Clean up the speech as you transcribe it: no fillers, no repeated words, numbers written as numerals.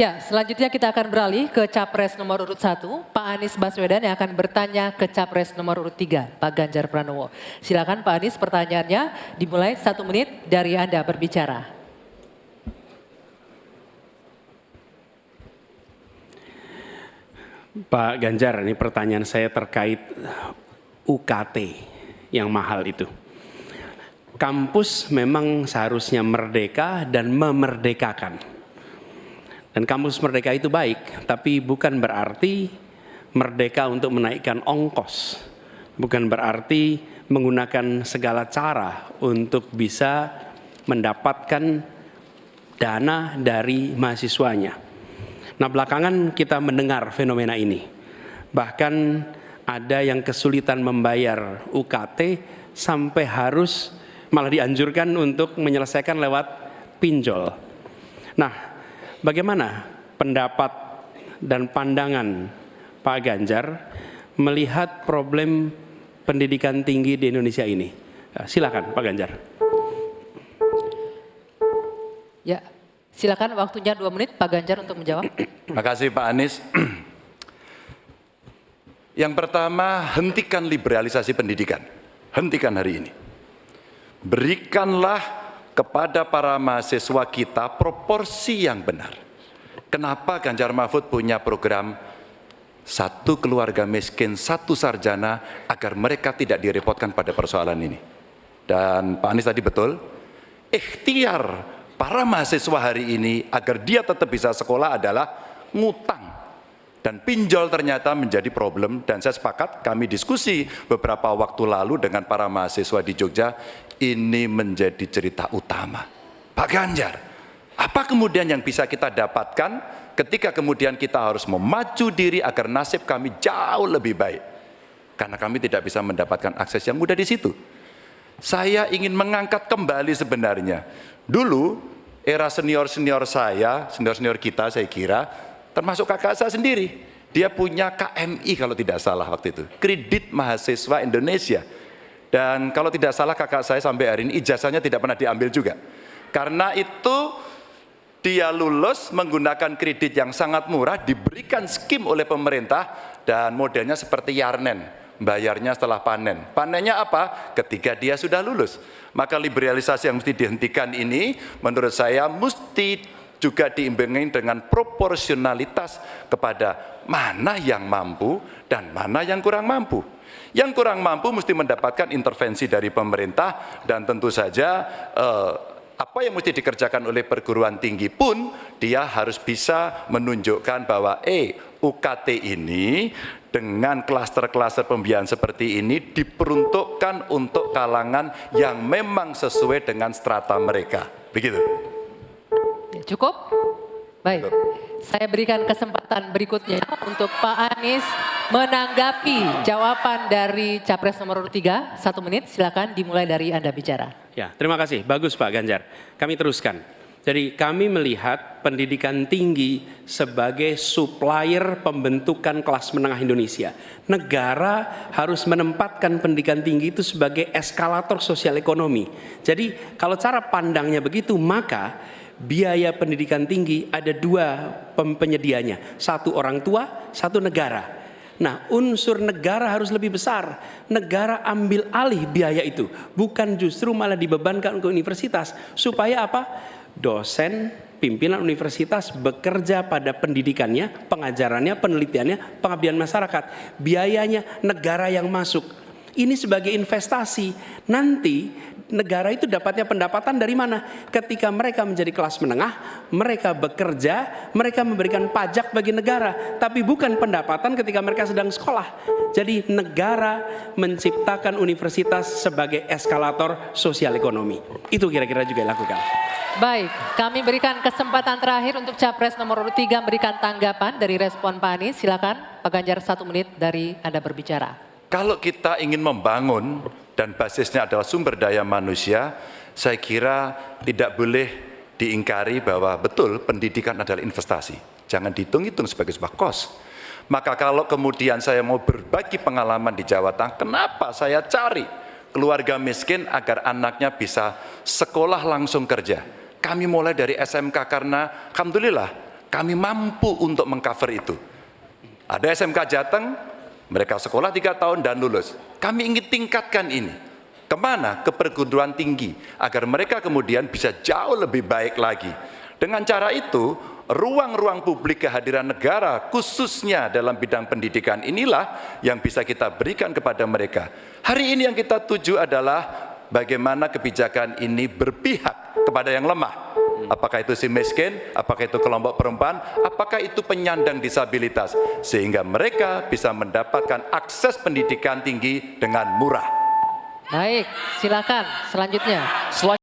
Ya, selanjutnya kita akan beralih ke Capres nomor urut 1, Pak Anies Baswedan yang akan bertanya ke Capres nomor urut 3, Pak Ganjar Pranowo. Silakan Pak Anies, pertanyaannya dimulai 1 menit dari Anda berbicara. Pak Ganjar, ini pertanyaan saya terkait UKT yang mahal itu. Kampus memang seharusnya merdeka dan memerdekakan. Dan kampus merdeka itu baik, tapi bukan berarti merdeka untuk menaikkan ongkos. Bukan berarti menggunakan segala cara untuk bisa mendapatkan dana dari mahasiswanya. Nah, belakangan kita mendengar fenomena ini. Bahkan ada yang kesulitan membayar UKT sampai harus malah dianjurkan untuk menyelesaikan lewat pinjol. Nah, bagaimana pendapat dan pandangan Pak Ganjar melihat problem pendidikan tinggi di Indonesia ini? Silakan Pak Ganjar. Ya, silakan waktunya 2 menit Pak Ganjar untuk menjawab. Terima kasih Pak Anies. Yang pertama, hentikan liberalisasi pendidikan. Hentikan hari ini. Berikanlah kepada para mahasiswa kita proporsi yang benar. Kenapa Ganjar Mahfud punya program 1 keluarga miskin, 1 sarjana, agar mereka tidak direpotkan pada persoalan ini. Dan Pak Anies tadi betul, ikhtiar para mahasiswa hari ini agar dia tetap bisa sekolah adalah ngutang. Dan pinjol ternyata menjadi problem, dan saya sepakat, kami diskusi beberapa waktu lalu dengan para mahasiswa di Jogja, ini menjadi cerita utama. Pak Ganjar, apa kemudian yang bisa kita dapatkan ketika kemudian kita harus memacu diri agar nasib kami jauh lebih baik? Karena kami tidak bisa mendapatkan akses yang mudah di situ. Saya ingin mengangkat kembali sebenarnya. Dulu, era senior-senior saya, senior-senior kita saya kira, termasuk kakak saya sendiri, dia punya KMI kalau tidak salah waktu itu, Kredit Mahasiswa Indonesia. Dan kalau tidak salah kakak saya sampai hari ini ijazahnya tidak pernah diambil juga. Karena itu dia lulus menggunakan kredit yang sangat murah, diberikan skim oleh pemerintah, dan modelnya seperti Yarnen, bayarnya setelah panen. Panennya apa? Ketika dia sudah lulus. Maka liberalisasi yang mesti dihentikan ini menurut saya mesti juga diimbangi dengan proporsionalitas kepada mana yang mampu dan mana yang kurang mampu. Yang kurang mampu mesti mendapatkan intervensi dari pemerintah, dan tentu saja apa yang mesti dikerjakan oleh perguruan tinggi pun dia harus bisa menunjukkan bahwa UKT ini dengan klaster-klaster pembiayaan seperti ini diperuntukkan untuk kalangan yang memang sesuai dengan strata mereka. Begitu. Cukup? Baik, saya berikan kesempatan berikutnya untuk Pak Anies menanggapi jawaban dari Capres nomor 3, 1 menit, silakan dimulai dari Anda bicara. Ya, terima kasih, bagus Pak Ganjar. Kami teruskan. Jadi kami melihat pendidikan tinggi sebagai supplier pembentukan kelas menengah Indonesia. Negara harus menempatkan pendidikan tinggi itu sebagai eskalator sosial ekonomi. Jadi kalau cara pandangnya begitu, maka biaya pendidikan tinggi ada 2 penyedianya, 1 orang tua, 1 negara. Nah, unsur negara harus lebih besar. Negara ambil alih biaya itu, bukan justru malah dibebankan ke universitas. Supaya apa? Dosen, pimpinan universitas bekerja pada pendidikannya, pengajarannya, penelitiannya, pengabdian masyarakat. Biayanya negara yang masuk. Ini sebagai investasi. Nanti negara itu dapatnya pendapatan dari mana? Ketika mereka menjadi kelas menengah, mereka bekerja, mereka memberikan pajak bagi negara, tapi bukan pendapatan ketika mereka sedang sekolah. Jadi negara menciptakan universitas sebagai eskalator sosial ekonomi. Itu kira-kira juga dilakukan. Baik, kami berikan kesempatan terakhir untuk Capres nomor 3 memberikan tanggapan dari respon Pak Anies. Silakan Pak Ganjar, 1 menit dari Anda berbicara. Kalau kita ingin membangun dan basisnya adalah sumber daya manusia, saya kira tidak boleh diingkari bahwa betul pendidikan adalah investasi. Jangan dihitung-hitung sebagai sebuah kos. Maka kalau kemudian saya mau berbagi pengalaman di Jawa Tengah, kenapa saya cari keluarga miskin agar anaknya bisa sekolah langsung kerja. Kami mulai dari SMK karena alhamdulillah kami mampu untuk mengcover itu. Ada SMK Jateng, mereka sekolah 3 tahun dan lulus. Kami ingin tingkatkan ini. Kemana? Ke perguruan tinggi, agar mereka kemudian bisa jauh lebih baik lagi. Dengan cara itu, ruang-ruang publik kehadiran negara, khususnya dalam bidang pendidikan inilah yang bisa kita berikan kepada mereka. Hari ini yang kita tuju adalah bagaimana kebijakan ini berpihak kepada yang lemah. Apakah itu si miskin, apakah itu kelompok perempuan, apakah itu penyandang disabilitas, sehingga mereka bisa mendapatkan akses pendidikan tinggi dengan murah. Baik, silakan selanjutnya.